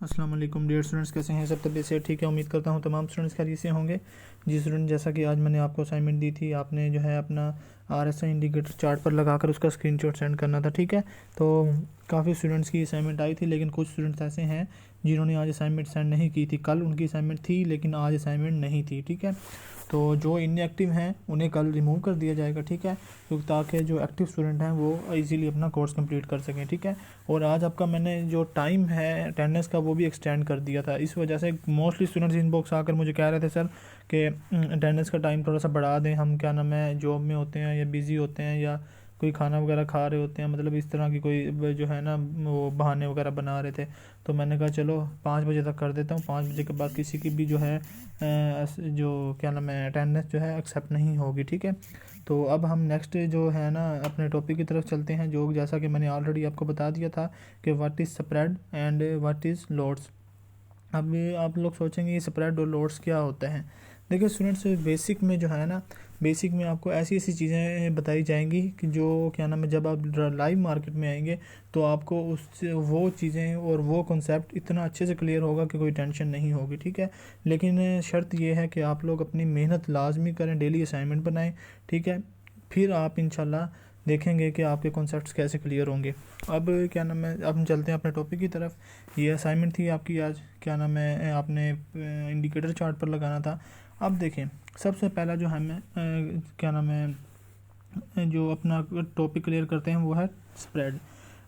अस्सलाम वालेकुम dear students, कैसे हैं सब? तबीयत से ठीक है? उम्मीद करता हूँ तमाम स्टूडेंट्स खैरियत से होंगे। जी स्टूडेंट, जैसा कि आज मैंने आपको असाइनमेंट दी थी, आपने जो है अपना RSI इंडिकेटर चार्ट पर लगाकर उसका स्क्रीनशॉट सेंड करना था। ठीक है, तो काफ़ी स्टूडेंट्स की असाइनमेंट आई थी, लेकिन कुछ स्टूडेंट्स ऐसे हैं जिन्होंने आज असाइनमेंट सेंड नहीं की थी। कल उनकी असाइनमेंट थी लेकिन आज असाइनमेंट नहीं थी। ठीक है, तो जो इनएक्टिव हैं उन्हें कल रिमूव कर दिया जाएगा। ठीक है, तो ताकि जो एक्टिव स्टूडेंट हैं वो इजीली अपना कोर्स कंप्लीट कर सकें। ठीक है, और आज आपका मैंने जो टाइम है अटेंडेंस का वो भी एक्सटेंड कर दिया था। इस वजह से मोस्टली स्टूडेंट्स इनबॉक्स आकर मुझे कह रहे थे सर कि अटेंडेंस का टाइम थोड़ा सा बढ़ा दें, हम क्या नाम है जॉब में होते हैं या बिज़ी होते हैं या कोई खाना वगैरह खा रहे होते हैं, मतलब इस तरह की कोई जो है ना वो बहाने वगैरह बना रहे थे। तो मैंने कहा चलो 5 बजे तक कर देता हूँ, 5 बजे के बाद किसी की भी जो है जो क्या नाम है अटेंडेंस जो है एक्सेप्ट नहीं होगी। ठीक है, तो अब हम नेक्स्ट जो है ना अपने टॉपिक की तरफ चलते हैं, जो जैसा कि मैंने ऑलरेडी आपको बता दिया था कि what is spread and what is loads. अब आप लोग सोचेंगे ये स्प्रेड और लोड्स क्या होता है। देखिए स्टूडेंट्स, बेसिक में जो है ना, बेसिक में आपको ऐसी ऐसी चीज़ें बताई जाएंगी कि जो क्या नाम है जब आप लाइव मार्केट में आएंगे तो आपको उस वो चीज़ें और वो कॉन्सेप्ट इतना अच्छे से क्लियर होगा कि कोई टेंशन नहीं होगी। ठीक है, लेकिन शर्त ये है कि आप लोग अपनी मेहनत लाजमी करें, डेली असाइनमेंट बनाएं। ठीक है, फिर आप इंशाल्लाह देखेंगे कि आपके कॉन्सेप्ट्स कैसे क्लियर होंगे। अब क्या नाम है, अब हम चलते हैं अपने टॉपिक की तरफ। ये असाइनमेंट थी आपकी आज, क्या नाम है आपने इंडिकेटर चार्ट पर लगाना था। अब देखें, सबसे पहला जो हमें क्या नाम है जो अपना टॉपिक क्लियर करते हैं वो है स्प्रेड।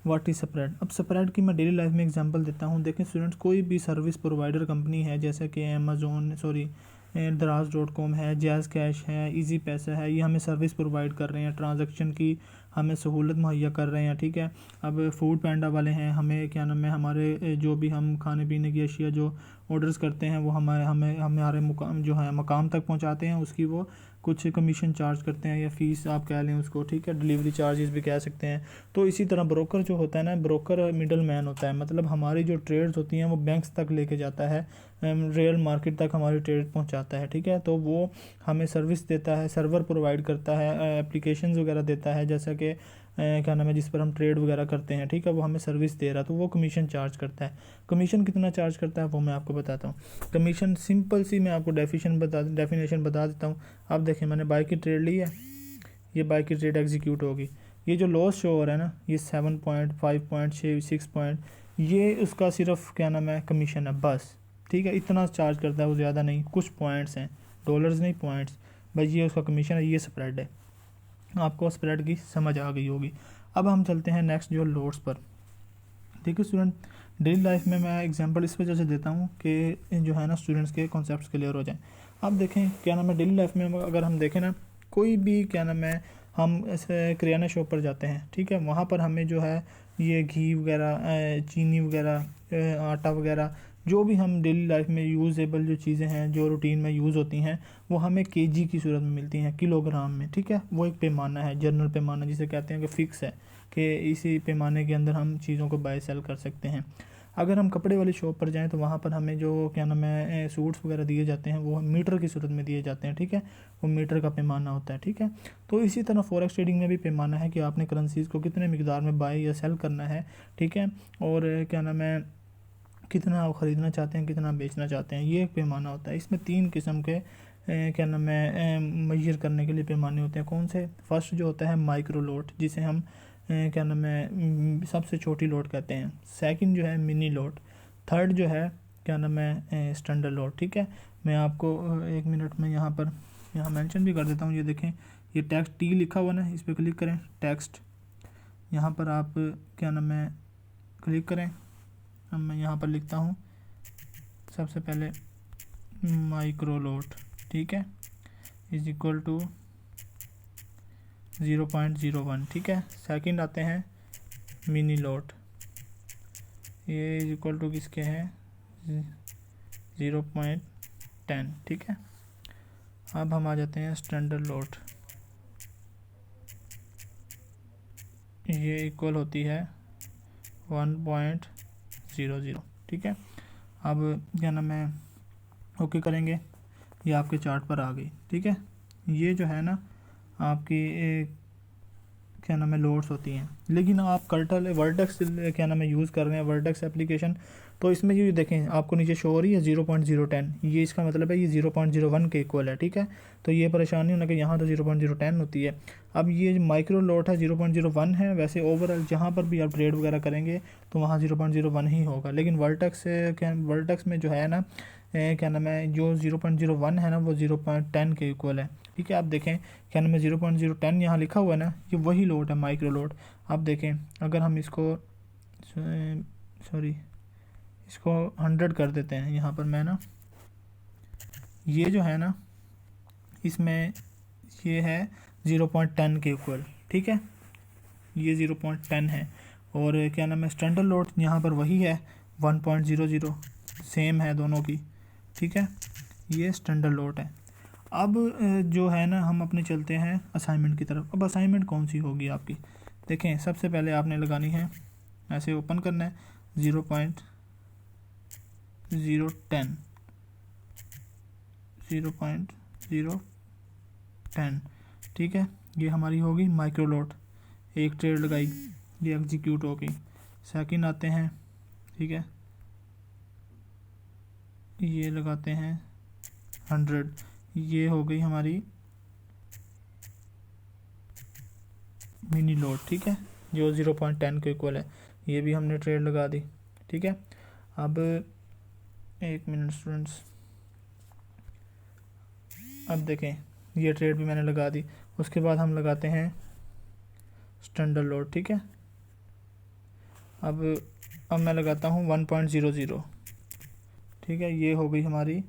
What is spread? अब स्प्रेड की मैं डेली लाइफ में एग्जांपल देता हूँ। देखें स्टूडेंट्स, कोई भी सर्विस प्रोवाइडर कंपनी है जैसे कि दराज.com है, जैज़ कैश है, इजी पैसा है, ये हमें सर्विस प्रोवाइड कर रहे हैं, ट्रांजैक्शन की हमें सहूलत मुहैया कर रहे हैं। ठीक है, अब फूड पैंडा वाले हैं, हमें क्या नाम है हमारे जो भी हम खाने पीने की अशिया जो ऑर्डर्स करते हैं वो हमारे मुकाम जो है मकाम तक पहुंचाते हैं, उसकी वो कुछ कमीशन चार्ज करते हैं या फ़ीस आप कह लें उसको। ठीक है, डिलीवरी चार्जेस भी कह सकते हैं। तो इसी तरह ब्रोकर जो होता है ना, ब्रोकर मिडल मैन होता है, मतलब हमारी जो ट्रेड्स होती हैं वो बैंक्स तक लेके जाता है, रियल मार्केट तक हमारी ट्रेड पहुंचाता है। ठीक है, तो वो हमें सर्विस देता है, सर्वर प्रोवाइड करता है, एप्लीकेशंस वगैरह देता है, जैसा कि क्या नाम है जिस पर हम ट्रेड वगैरह करते हैं। ठीक है, वो हमें सर्विस दे रहा है तो वो कमीशन चार्ज करता है। कमीशन कितना चार्ज करता है वो मैं आपको बताता हूँ। कमीशन सिंपल सी मैं आपको डेफिनेशन बता देता हूँ। अब देखिए, मैंने बाई की ट्रेड ली है, ये बाई की ट्रेड एग्जीक्यूट होगी, ये जो लॉस शो हो रहा है ना, ये 7 पॉइंट 5 पॉइंट 6 पॉइंट, ये उसका सिर्फ क्या नाम है कमीशन है बस। ठीक है, इतना चार्ज करता है वो, ज़्यादा नहीं, कुछ पॉइंट्स हैं, डॉलर्स नहीं पॉइंट्स, बस ये उसका कमीशन है, ये स्प्रेड है। आपको स्प्रेड की समझ आ गई होगी। अब हम चलते हैं नेक्स्ट जो लोड्स पर। देखिए स्टूडेंट, डेली लाइफ में मैं एग्जांपल इस वजह से देता हूँ कि जो है ना स्टूडेंट्स के कॉन्सेप्ट्स क्लियर हो जाएं। अब देखें क्या नाम है, डेली लाइफ में अगर हम देखें ना, कोई भी क्या नाम है हम ऐसे किराना शॉप पर जाते हैं। ठीक है, वहाँ पर हमें जो है ये घी वगैरह, चीनी वगैरह, आटा वगैरह, जो भी हम डेली लाइफ में यूज़ेबल जो चीज़ें हैं जो रूटीन में यूज़ होती हैं वो हमें केजी की सूरत में मिलती हैं, किलोग्राम में। ठीक है, वो एक पैमाना है, जनरल पैमाना जिसे कहते हैं कि फ़िक्स है कि इसी पैमाने के अंदर हम चीज़ों को बाय सेल कर सकते हैं। अगर हम कपड़े वाली शॉप पर जाएं तो वहाँ पर हमें जो क्या नाम है सूट्स वगैरह दिए जाते हैं वो मीटर की सूरत में दिए जाते हैं। ठीक है, वो मीटर का पैमाना होता है। ठीक है, तो इसी तरह फॉरेक्स ट्रेडिंग में भी पैमाना है कि आपने करेंसीज़ को कितने मिकदार में बाय या सेल करना है। ठीक है, और क्या नाम है कितना आप ख़रीदना चाहते हैं, कितना बेचना चाहते हैं, ये एक पैमाना होता है। इसमें 3 किस्म के क्या नाम है मेजर करने के लिए पैमाने होते हैं। कौन से? फर्स्ट जो होता है माइक्रो लोड, जिसे हम क्या नाम है सबसे छोटी लोड कहते हैं। सेकंड जो है मिनी लोड। थर्ड जो है क्या नाम है स्टैंडर्ड लोड। ठीक है, मैं आपको 1 मिनट में यहाँ मेंशन भी कर देता हूँ। ये देखें, ये टेक्स्ट टी लिखा हुआ ना, इस पर क्लिक करें, टेक्स्ट, यहाँ पर आप क्या नाम है क्लिक करें। अब मैं यहाँ पर लिखता हूँ सबसे पहले माइक्रो लोड। ठीक है, इज इक्वल टू 0.01। ठीक है, सेकंड आते हैं मिनी लोड, ये इज इक्वल टू किसके हैं 0.10। ठीक है, अब हम आ जाते हैं स्टैंडर्ड लोड, ये इक्वल होती है 1.00। ठीक है, अब क्या नाम है ओके करेंगे, ये आपके चार्ट पर आ गई। ठीक है, ये जो है ना आपकी क्या नाम है लोड्स होती हैं। लेकिन आप कर्टल वर्टेक्स क्या नाम है यूज़ कर रहे हैं, वर्टेक्स एप्लीकेशन, तो इसमें ये देखें आपको नीचे शो हो रही है 0.010, ये इसका मतलब है ये 0.01 के इक्वल है, ठीक है। तो ये परेशानी होना कि यहाँ तो 0.010 होती है। अब ये माइक्रो लोट है 0.01 है। वैसे ओवरऑल जहाँ पर भी आप ट्रेड वगैरह करेंगे तो वहाँ 0.01 ही होगा, लेकिन वर्टेक्स में जो है ना क्या नाम है, जो 0.01 है ना वो 0.10 के इक्वल है, ठीक है। आप देखें क्या नाम है 0.010 यहाँ लिखा हुआ है ना, ये वही लोड है माइक्रो लोड। आप देखें अगर हम इसको इसको 100 कर देते हैं यहाँ पर, मैं ना ये जो है ना इसमें ये है 0.10 के इक्वल, ठीक है, ये 0.10 है। और क्या नाम है स्टैंडर्ड लोड यहाँ पर वही है 1.00, सेम है दोनों की, ठीक है, ये स्टैंडर्ड लोड है। अब जो है ना हम अपने चलते हैं असाइनमेंट की तरफ। अब असाइनमेंट कौन सी होगी आपकी, देखें सबसे पहले आपने लगानी है, ऐसे ओपन करना है 0.010, ठीक है। ये हमारी होगी माइक्रो लोड, एक ट्रेड लगाई, ये एग्जीक्यूट हो गई। सेकंड आते हैं, ठीक है, ये लगाते हैं 100, ये हो गई हमारी मिनी लोड, ठीक है, जो 0.10 के इक्वल है। ये भी हमने ट्रेड लगा दी, ठीक है। अब एक मिनट स्टूडेंट्स, अब देखें ये ट्रेड भी मैंने लगा दी। उसके बाद हम लगाते हैं स्टैंडर्ड लोड, ठीक है। अब मैं लगाता हूँ 1.00, ठीक है, ये हो गई हमारी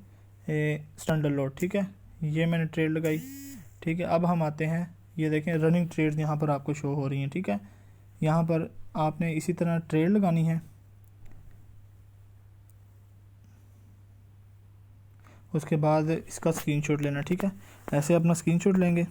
स्टैंडर्ड लोड, ठीक है, ये मैंने ट्रेड लगाई, ठीक है। अब हम आते हैं, ये देखें रनिंग ट्रेड यहाँ पर आपको शो हो रही हैं, ठीक है। यहाँ पर आपने इसी तरह ट्रेड लगानी है, उसके बाद इसका स्क्रीनशॉट लेना, ठीक है। ऐसे अपना स्क्रीनशॉट लेंगे।